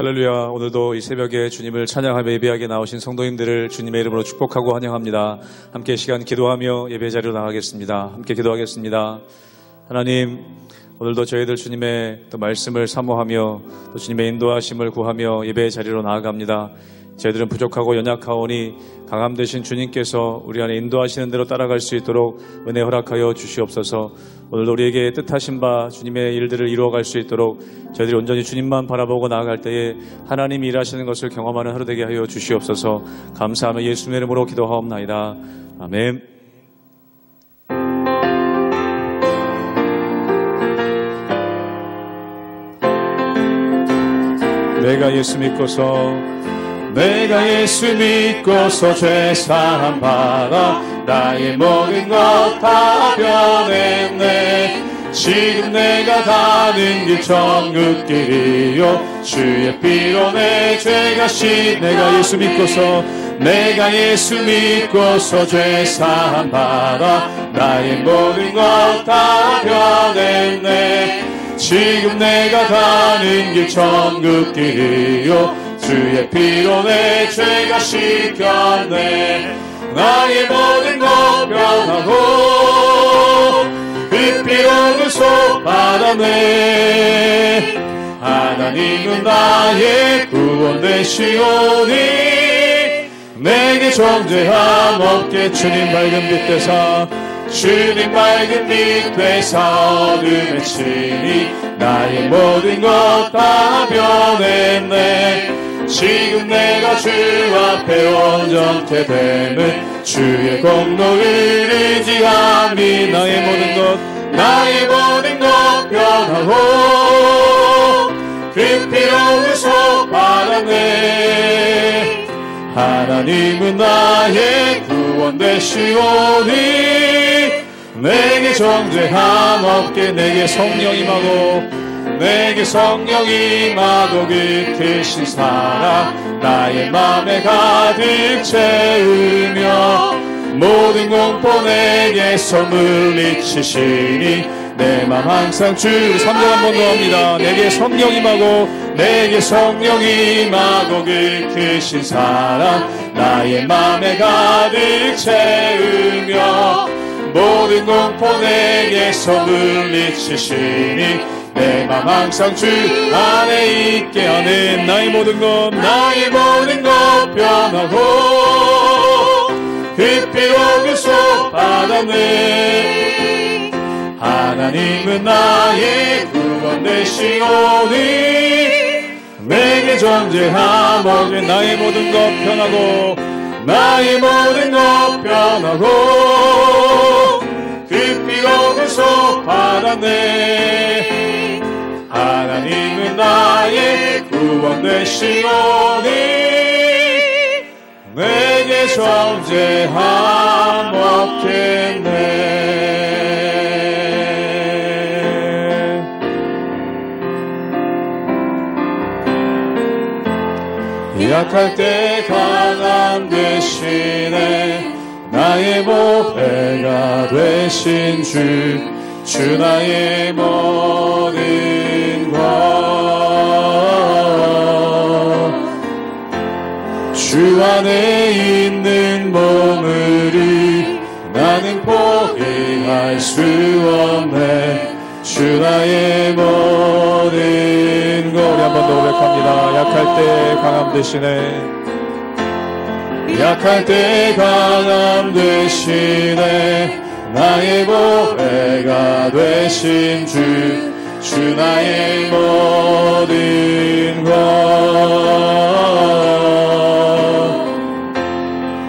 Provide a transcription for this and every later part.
할렐루야. 오늘도 이 새벽에 주님을 찬양하며 예배하게 나오신 성도님들을 주님의 이름으로 축복하고 환영합니다. 함께 시간 기도하며 예배 자리로 나가겠습니다. 함께 기도하겠습니다. 하나님, 오늘도 저희들 주님의 또 말씀을 사모하며 또 주님의 인도하심을 구하며 예배의 자리로 나아갑니다. 저희들은 부족하고 연약하오니 강함 되신 주님께서 우리 안에 인도하시는 대로 따라갈 수 있도록 은혜 허락하여 주시옵소서. 오늘도 우리에게 뜻하신 바 주님의 일들을 이루어갈 수 있도록 저희들이 온전히 주님만 바라보고 나아갈 때에 하나님이 일하시는 것을 경험하는 하루 되게 하여 주시옵소서. 감사하며 예수님의 이름으로 기도하옵나이다. 아멘. 내가 예수 믿고서 죄사함 받아 나의 모든 것 다 변했네. 지금 내가 가는 길 천국길이요 주의 피로 내 죄가 내가 예수 믿고서 죄사함 받아 나의 모든 것 다 변했네. 지금 내가 가는 길 천국길이요 주의 피로 내 죄가 씻겼네. 나의 모든 것 변하고 그 피로 구속 받았네. 하나님은 나의 구원 되시오니 내게 정죄함 없게 주님 밝은 빛 되사 어둠에 치니 나의 모든 것 다 변했네. 지금 내가 주 앞에 온전케 됨은 주의 공로를 의지함이 나의 모든 것 변하고 그 피로 구속 받았네. 하나님은 나의 구원 되시오니 내게 정죄함 없게 내게 성령 임하고 그 크신 사랑 나의 맘에 가득 채우며 모든 공포 내게서 물리치시니 내 맘 항상 주 3절 한 번 더 합니다. 내게 성령 임하고 그 크신 사랑 나의 맘에 가득 채우며 모든 공포 내게서 물리치시니 내 맘 항상 주 안에 있게 하는 나의 모든 것 변하고 그 피로 구속 받았네. 하나님은 나의 구원 되시오니 내게 정죄함 없게 나의 모든 것 변하고 그 피로 구속 받았네. 하나님은 나의 구원 되시오니 내게 정죄함 없겠네. 약할 때 강함 되시네. 나의 보배가 되신 주 나의 모든 것 주 안에 있는 보물이 나는 포기할 수 없네. 주 나의 모든 것 우리 한 번 더 고백합니다. 약할 때 강함 되시네. 나의 보배가 되신 주 나의 모든 것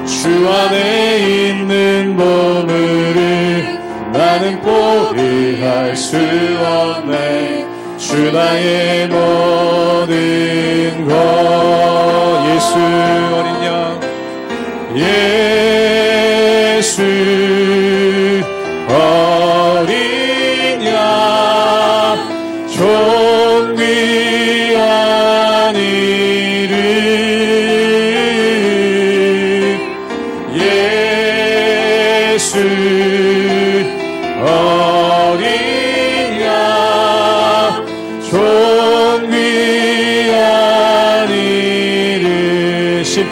주 안에 있는 보물을 나는 포기할 수 없네. 주 나의 모든 것 예수 어린 양 예수 어린 양 존귀한 이름 예수 어린 양 존귀한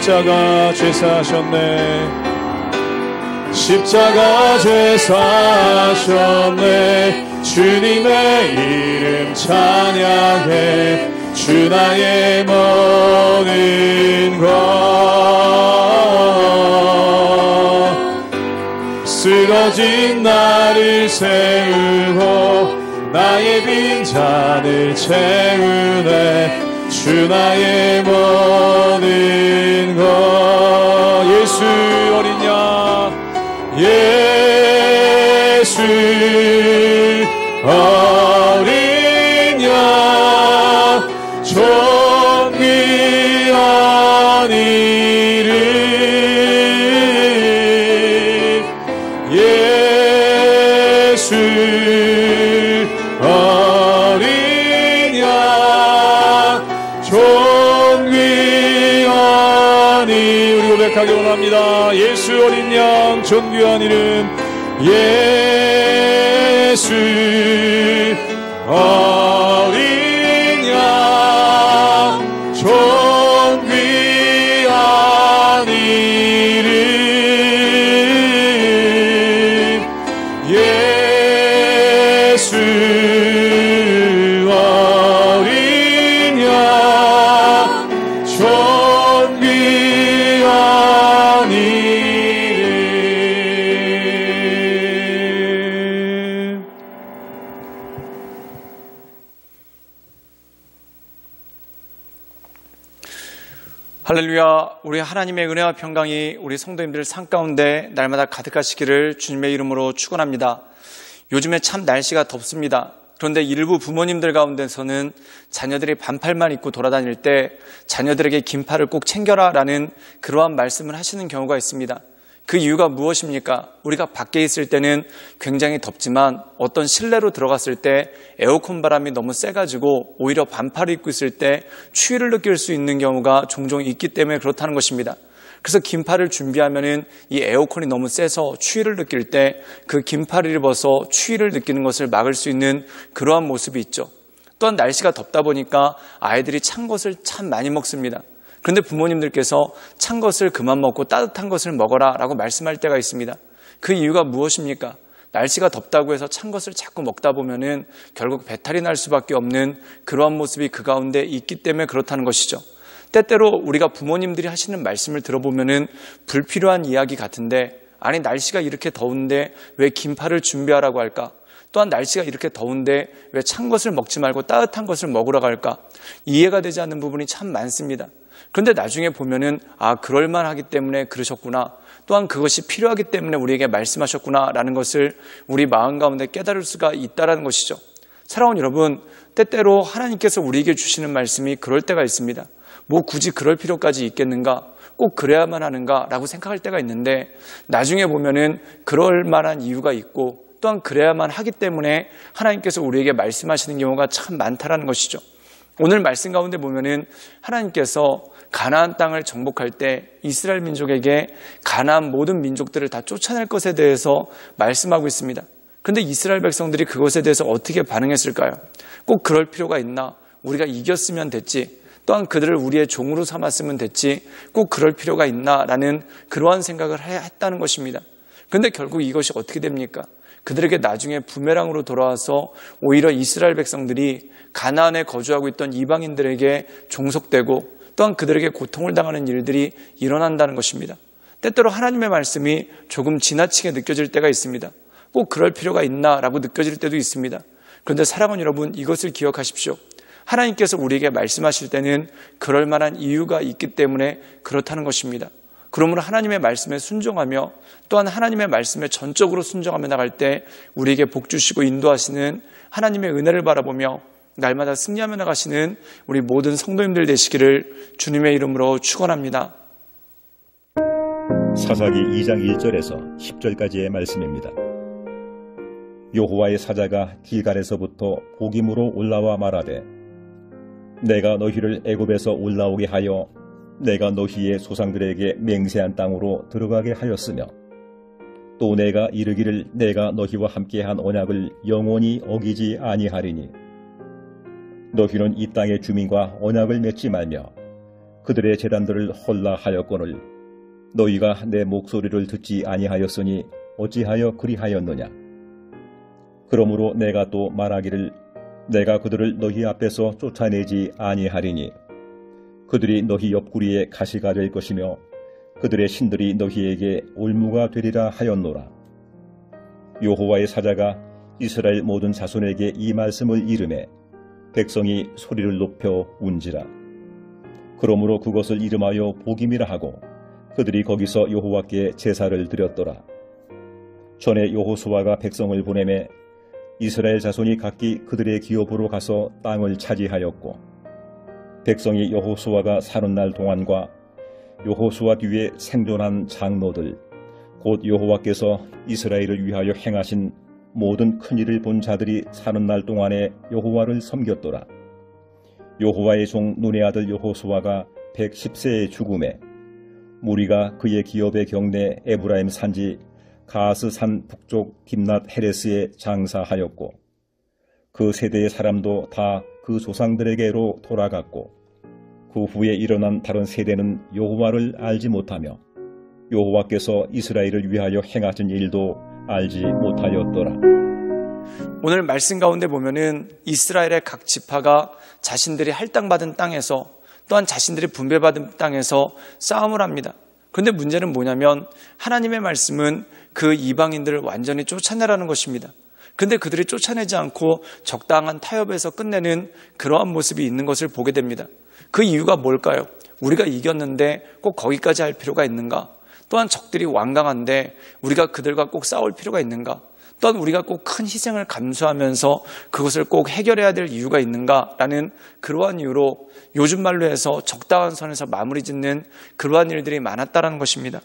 십자가 죄사하셨네. 십자가 죄사하셨네. 주님의 이름 찬양해. 주 나의 모든 것. 쓰러진 나를 세우고 나의 빈잔을 채우네. 주 나의 모든 것. 예수 어린 양, 예수 어린 양, 존귀한 이름. 예수 어린 양, 존귀한 이름. 우리 고백하기 원합니다. 예수 어린 양, 존귀한 이름. 예수 어린 양, 존귀한 이름. 예수 어린 양, 존귀한 이름. 할렐루야. 우리 하나님의 은혜와 평강이 우리 성도님들 삶 가운데 날마다 가득하시기를 주님의 이름으로 축원합니다. 요즘에 참 날씨가 덥습니다. 그런데 일부 부모님들 가운데서는 자녀들이 반팔만 입고 돌아다닐 때 자녀들에게 긴팔을 꼭 챙겨라 라는 그러한 말씀을 하시는 경우가 있습니다. 그 이유가 무엇입니까? 우리가 밖에 있을 때는 굉장히 덥지만 어떤 실내로 들어갔을 때 에어컨 바람이 너무 세가지고 오히려 반팔을 입고 있을 때 추위를 느낄 수 있는 경우가 종종 있기 때문에 그렇다는 것입니다. 그래서 긴팔을 준비하면은 이 에어컨이 너무 세서 추위를 느낄 때 그 긴팔을 입어서 추위를 느끼는 것을 막을 수 있는 그러한 모습이 있죠. 또한 날씨가 덥다 보니까 아이들이 찬 것을 참 많이 먹습니다. 그런데 부모님들께서 찬 것을 그만 먹고 따뜻한 것을 먹어라 라고 말씀할 때가 있습니다. 그 이유가 무엇입니까? 날씨가 덥다고 해서 찬 것을 자꾸 먹다 보면은 결국 배탈이 날 수밖에 없는 그러한 모습이 그 가운데 있기 때문에 그렇다는 것이죠. 때때로 우리가 부모님들이 하시는 말씀을 들어보면은 불필요한 이야기 같은데, 아니 날씨가 이렇게 더운데 왜 긴팔을 준비하라고 할까? 또한 날씨가 이렇게 더운데 왜 찬 것을 먹지 말고 따뜻한 것을 먹으라고 할까? 이해가 되지 않는 부분이 참 많습니다. 그런데 나중에 보면은 그럴만하기 때문에 그러셨구나. 또한 그것이 필요하기 때문에 우리에게 말씀하셨구나라는 것을 우리 마음 가운데 깨달을 수가 있다는 것이죠. 사랑하는 여러분, 때때로 하나님께서 우리에게 주시는 말씀이 그럴 때가 있습니다. 뭐 굳이 그럴 필요까지 있겠는가? 꼭 그래야만 하는가? 라고 생각할 때가 있는데, 나중에 보면은 그럴 만한 이유가 있고 또한 그래야만 하기 때문에 하나님께서 우리에게 말씀하시는 경우가 참 많다라는 것이죠. 오늘 말씀 가운데 보면은 하나님께서 가나안 땅을 정복할 때 이스라엘 민족에게 가나안 모든 민족들을 다 쫓아낼 것에 대해서 말씀하고 있습니다. 그런데 이스라엘 백성들이 그것에 대해서 어떻게 반응했을까요? 꼭 그럴 필요가 있나? 우리가 이겼으면 됐지. 또한 그들을 우리의 종으로 삼았으면 됐지. 꼭 그럴 필요가 있나? 라는 그러한 생각을 했다는 것입니다. 그런데 결국 이것이 어떻게 됩니까? 그들에게 나중에 부메랑으로 돌아와서 오히려 이스라엘 백성들이 가나안에 거주하고 있던 이방인들에게 종속되고 또한 그들에게 고통을 당하는 일들이 일어난다는 것입니다. 때때로 하나님의 말씀이 조금 지나치게 느껴질 때가 있습니다. 꼭 그럴 필요가 있나라고 느껴질 때도 있습니다. 그런데 사랑하는 여러분, 이것을 기억하십시오. 하나님께서 우리에게 말씀하실 때는 그럴 만한 이유가 있기 때문에 그렇다는 것입니다. 그러므로 하나님의 말씀에 순종하며 또한 하나님의 말씀에 전적으로 순종하며 나갈 때 우리에게 복 주시고 인도하시는 하나님의 은혜를 바라보며 날마다 승리하며 나가시는 우리 모든 성도님들 되시기를 주님의 이름으로 축원합니다. 사사기 2장 1절에서 10절까지의 말씀입니다. 여호와의 사자가 길갈에서부터 복임으로 올라와 말하되, 내가 너희를 애굽에서 올라오게 하여 내가 너희의 조상들에게 맹세한 땅으로 들어가게 하였으며, 또 내가 이르기를 내가 너희와 함께한 언약을 영원히 어기지 아니하리니 너희는 이 땅의 주민과 언약을 맺지 말며 그들의 제단들을 헐라 하였거늘 너희가 내 목소리를 듣지 아니하였으니 어찌하여 그리하였느냐. 그러므로 내가 또 말하기를 내가 그들을 너희 앞에서 쫓아내지 아니하리니 그들이 너희 옆구리에 가시가 될 것이며 그들의 신들이 너희에게 올무가 되리라 하였노라. 여호와의 사자가 이스라엘 모든 자손에게 이 말씀을 이르매 백성이 소리를 높여 운지라. 그러므로 그것을 이름하여 복임이라 하고 그들이 거기서 여호와께 제사를 드렸더라. 전에 여호수아가 백성을 보내매 이스라엘 자손이 각기 그들의 기업으로 가서 땅을 차지하였고 백성이 여호수아가 사는 날 동안과 여호수아 뒤에 생존한 장로들 곧 여호와께서 이스라엘을 위하여 행하신 모든 큰일을 본 자들이 사는 날 동안에 여호와를 섬겼더라. 여호와의 종 눈의 아들 여호수아가 110세에 죽음에 무리가 그의 기업의 경내 에브라임 산지 가스 산 북쪽 딥낫 헤레스에 장사하였고 그 세대의 사람도 다 그 조상들에게로 돌아갔고 그 후에 일어난 다른 세대는 여호와를 알지 못하며 여호와께서 이스라엘을 위하여 행하신 일도 알지 못하였더라. 오늘 말씀 가운데 보면은 이스라엘의 각 지파가 자신들이 할당받은 땅에서 또한 자신들이 분배받은 땅에서 싸움을 합니다. 그런데 문제는 뭐냐면 하나님의 말씀은 그 이방인들을 완전히 쫓아내라는 것입니다. 근데 그들이 쫓아내지 않고 적당한 타협에서 끝내는 그러한 모습이 있는 것을 보게 됩니다. 그 이유가 뭘까요? 우리가 이겼는데 꼭 거기까지 할 필요가 있는가? 또한 적들이 완강한데 우리가 그들과 꼭 싸울 필요가 있는가? 또한 우리가 꼭 큰 희생을 감수하면서 그것을 꼭 해결해야 될 이유가 있는가라는 그러한 이유로 요즘 말로 해서 적당한 선에서 마무리 짓는 그러한 일들이 많았다는 것입니다.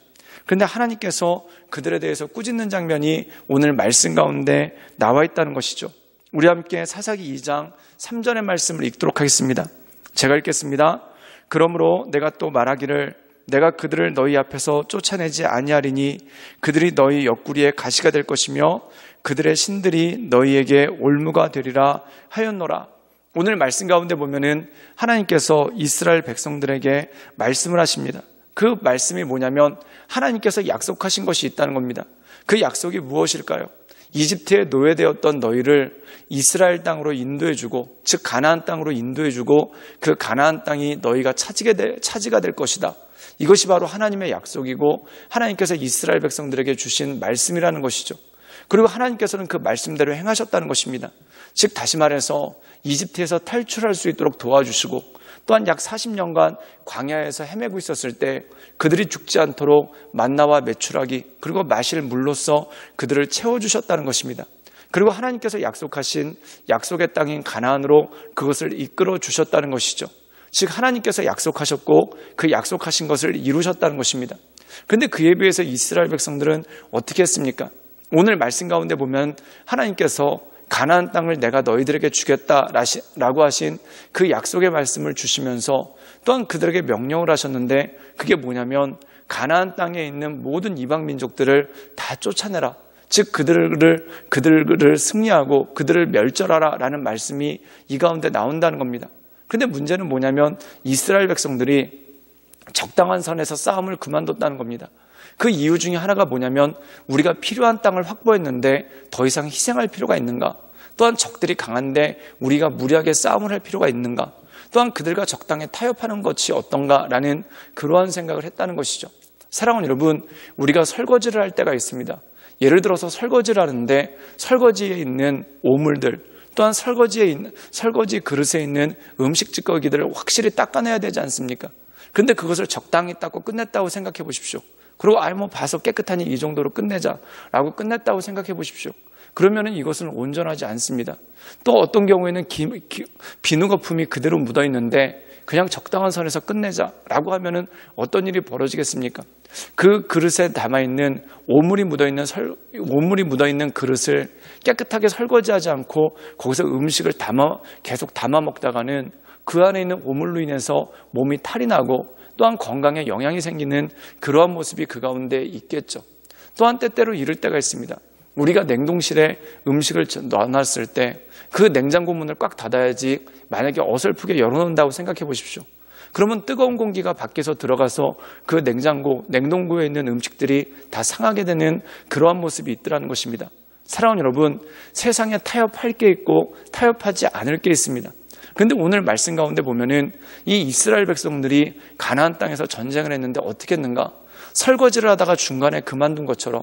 그런데 하나님께서 그들에 대해서 꾸짖는 장면이 오늘 말씀 가운데 나와 있다는 것이죠. 우리 함께 사사기 2장 3절의 말씀을 읽도록 하겠습니다. 제가 읽겠습니다. 그러므로 내가 또 말하기를 내가 그들을 너희 앞에서 쫓아내지 아니하리니 그들이 너희 옆구리에 가시가 될 것이며 그들의 신들이 너희에게 올무가 되리라 하였노라. 오늘 말씀 가운데 보면은 하나님께서 이스라엘 백성들에게 말씀을 하십니다. 그 말씀이 뭐냐면 하나님께서 약속하신 것이 있다는 겁니다. 그 약속이 무엇일까요? 이집트에 노예되었던 너희를 이스라엘 땅으로 인도해주고 즉 가나안 땅으로 인도해주고 그 가나안 땅이 너희가 차지가 될 것이다. 이것이 바로 하나님의 약속이고 하나님께서 이스라엘 백성들에게 주신 말씀이라는 것이죠. 그리고 하나님께서는 그 말씀대로 행하셨다는 것입니다. 즉 다시 말해서 이집트에서 탈출할 수 있도록 도와주시고 또한 약 40년간 광야에서 헤매고 있었을 때 그들이 죽지 않도록 만나와 메추라기 그리고 마실 물로써 그들을 채워주셨다는 것입니다. 그리고 하나님께서 약속하신 약속의 땅인 가나안으로 그것을 이끌어 주셨다는 것이죠. 즉 하나님께서 약속하셨고 그 약속하신 것을 이루셨다는 것입니다. 그런데 그에 비해서 이스라엘 백성들은 어떻게 했습니까? 오늘 말씀 가운데 보면 하나님께서 가나안 땅을 내가 너희들에게 주겠다라고 하신 그 약속의 말씀을 주시면서 또한 그들에게 명령을 하셨는데 그게 뭐냐면 가나안 땅에 있는 모든 이방 민족들을 다 쫓아내라. 즉 그들을 승리하고 그들을 멸절하라 라는 말씀이 이 가운데 나온다는 겁니다. 그런데 문제는 뭐냐면 이스라엘 백성들이 적당한 선에서 싸움을 그만뒀다는 겁니다. 그 이유 중에 하나가 뭐냐면 우리가 필요한 땅을 확보했는데 더 이상 희생할 필요가 있는가? 또한 적들이 강한데 우리가 무리하게 싸움을 할 필요가 있는가? 또한 그들과 적당히 타협하는 것이 어떤가라는 그러한 생각을 했다는 것이죠. 사랑하는 여러분, 우리가 설거지를 할 때가 있습니다. 예를 들어서 설거지를 하는데 설거지에 있는 오물들 또한 설거지 그릇에 있는 음식 찌꺼기들을 확실히 닦아내야 되지 않습니까? 근데 그것을 적당히 닦고 끝냈다고 생각해 보십시오. 그리고 봐서 깨끗하니 이 정도로 끝내자라고 끝냈다고 생각해 보십시오. 그러면은 이것은 온전하지 않습니다. 또 어떤 경우에는 비누 거품이 그대로 묻어 있는데 그냥 적당한 선에서 끝내자라고 하면은 어떤 일이 벌어지겠습니까? 그 그릇에 담아있는 오물이 묻어있는 그릇을 깨끗하게 설거지하지 않고 거기서 음식을 계속 담아 먹다가는 그 안에 있는 오물로 인해서 몸이 탈이 나고 또한 건강에 영향이 생기는 그러한 모습이 그 가운데 있겠죠. 또한 때때로 이럴 때가 있습니다. 우리가 냉동실에 음식을 넣어놨을 때 그 냉장고 문을 꽉 닫아야지 만약에 어설프게 열어놓는다고 생각해 보십시오. 그러면 뜨거운 공기가 밖에서 들어가서 그 냉동고에 있는 음식들이 다 상하게 되는 그러한 모습이 있더라는 것입니다. 사랑하는 여러분, 세상에 타협할 게 있고 타협하지 않을 게 있습니다. 그런데 오늘 말씀 가운데 보면은 이 이스라엘 백성들이 가나안 땅에서 전쟁을 했는데 어떻게 했는가? 설거지를 하다가 중간에 그만둔 것처럼,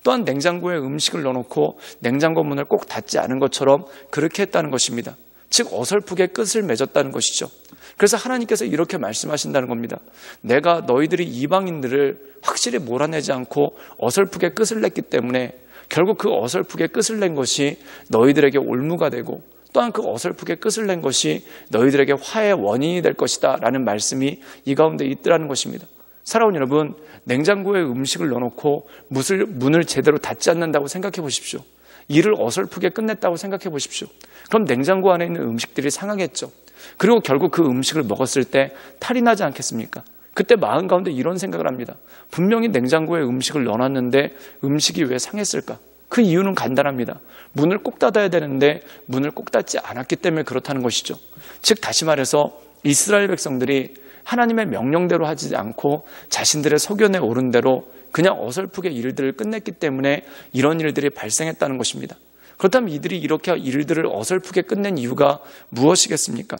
또한 냉장고에 음식을 넣어놓고 냉장고 문을 꼭 닫지 않은 것처럼 그렇게 했다는 것입니다. 즉 어설프게 끝을 맺었다는 것이죠. 그래서 하나님께서 이렇게 말씀하신다는 겁니다. 내가 너희들이 이방인들을 확실히 몰아내지 않고 어설프게 끝을 냈기 때문에 결국 그 어설프게 끝을 낸 것이 너희들에게 올무가 되고, 또한 그 어설프게 끝을 낸 것이 너희들에게 화해의 원인이 될 것이다 라는 말씀이 이 가운데 있더라는 것입니다. 사랑하는 여러분, 냉장고에 음식을 넣어놓고 문을 제대로 닫지 않는다고 생각해 보십시오. 일을 어설프게 끝냈다고 생각해 보십시오. 그럼 냉장고 안에 있는 음식들이 상하겠죠. 그리고 결국 그 음식을 먹었을 때 탈이 나지 않겠습니까? 그때 마음 가운데 이런 생각을 합니다. 분명히 냉장고에 음식을 넣어놨는데 음식이 왜 상했을까? 그 이유는 간단합니다. 문을 꼭 닫아야 되는데 문을 꼭 닫지 않았기 때문에 그렇다는 것이죠. 즉 다시 말해서 이스라엘 백성들이 하나님의 명령대로 하지 않고 자신들의 소견에 오른 대로 그냥 어설프게 일들을 끝냈기 때문에 이런 일들이 발생했다는 것입니다. 그렇다면 이들이 이렇게 일들을 어설프게 끝낸 이유가 무엇이겠습니까?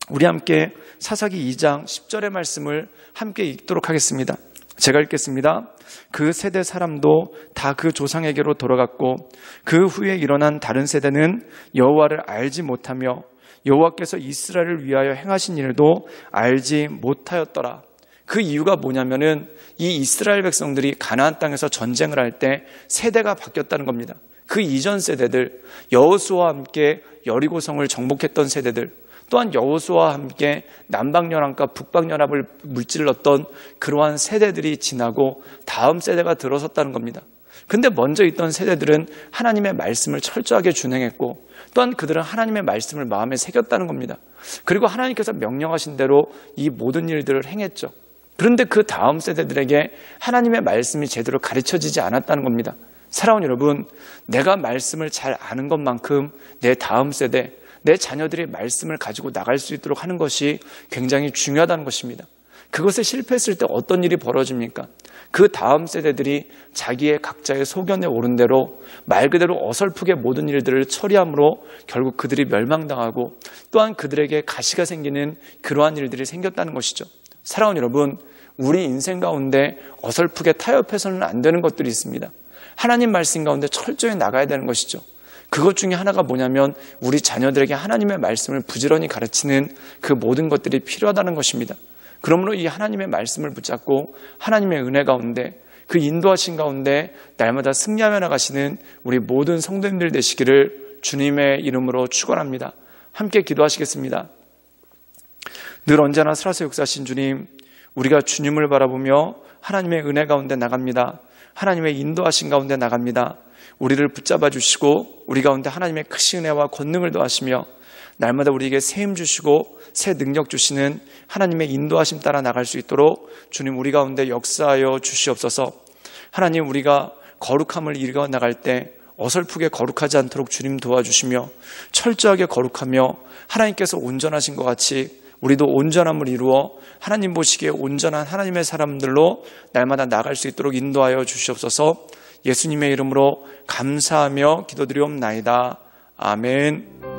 우리 함께 사사기 2장 10절의 말씀을 함께 읽도록 하겠습니다. 제가 읽겠습니다. 그 세대 사람도 다 그 조상에게로 돌아갔고 그 후에 일어난 다른 세대는 여호와를 알지 못하며 여호와께서 이스라엘을 위하여 행하신 일도 알지 못하였더라. 그 이유가 뭐냐면은 이 이스라엘 백성들이 가나안 땅에서 전쟁을 할 때 세대가 바뀌었다는 겁니다. 그 이전 세대들, 여호수아와 함께 여리고성을 정복했던 세대들, 또한 여호수아와 함께 남방연합과 북방연합을 물질렀던 그러한 세대들이 지나고 다음 세대가 들어섰다는 겁니다. 근데 먼저 있던 세대들은 하나님의 말씀을 철저하게 준행했고, 또한 그들은 하나님의 말씀을 마음에 새겼다는 겁니다. 그리고 하나님께서 명령하신 대로 이 모든 일들을 행했죠. 그런데 그 다음 세대들에게 하나님의 말씀이 제대로 가르쳐지지 않았다는 겁니다. 사랑하는 여러분, 내가 말씀을 잘 아는 것만큼 내 다음 세대, 내 자녀들이 말씀을 가지고 나갈 수 있도록 하는 것이 굉장히 중요하다는 것입니다. 그것에 실패했을 때 어떤 일이 벌어집니까? 그 다음 세대들이 자기의 각자의 소견에 오른 대로 말 그대로 어설프게 모든 일들을 처리함으로 결국 그들이 멸망당하고, 또한 그들에게 가시가 생기는 그러한 일들이 생겼다는 것이죠. 사랑하는 여러분, 우리 인생 가운데 어설프게 타협해서는 안 되는 것들이 있습니다. 하나님 말씀 가운데 철저히 나가야 되는 것이죠. 그것 중에 하나가 뭐냐면 우리 자녀들에게 하나님의 말씀을 부지런히 가르치는 그 모든 것들이 필요하다는 것입니다. 그러므로 이 하나님의 말씀을 붙잡고 하나님의 은혜 가운데, 그 인도하신 가운데 날마다 승리하며 나가시는 우리 모든 성도님들 되시기를 주님의 이름으로 축원합니다. 함께 기도하시겠습니다. 늘 언제나 살아서 역사하신 주님, 우리가 주님을 바라보며 하나님의 은혜 가운데 나갑니다. 하나님의 인도하신 가운데 나갑니다. 우리를 붙잡아 주시고 우리 가운데 하나님의 크신 은혜와 권능을 더하시며 날마다 우리에게 세임 주시고 새 능력 주시는 하나님의 인도하심 따라 나갈 수 있도록 주님 우리 가운데 역사하여 주시옵소서. 하나님, 우리가 거룩함을 이루어 나갈 때 어설프게 거룩하지 않도록 주님 도와주시며 철저하게 거룩하며 하나님께서 온전하신 것 같이 우리도 온전함을 이루어 하나님 보시기에 온전한 하나님의 사람들로 날마다 나갈 수 있도록 인도하여 주시옵소서. 예수님의 이름으로 감사하며 기도드리옵나이다. 아멘.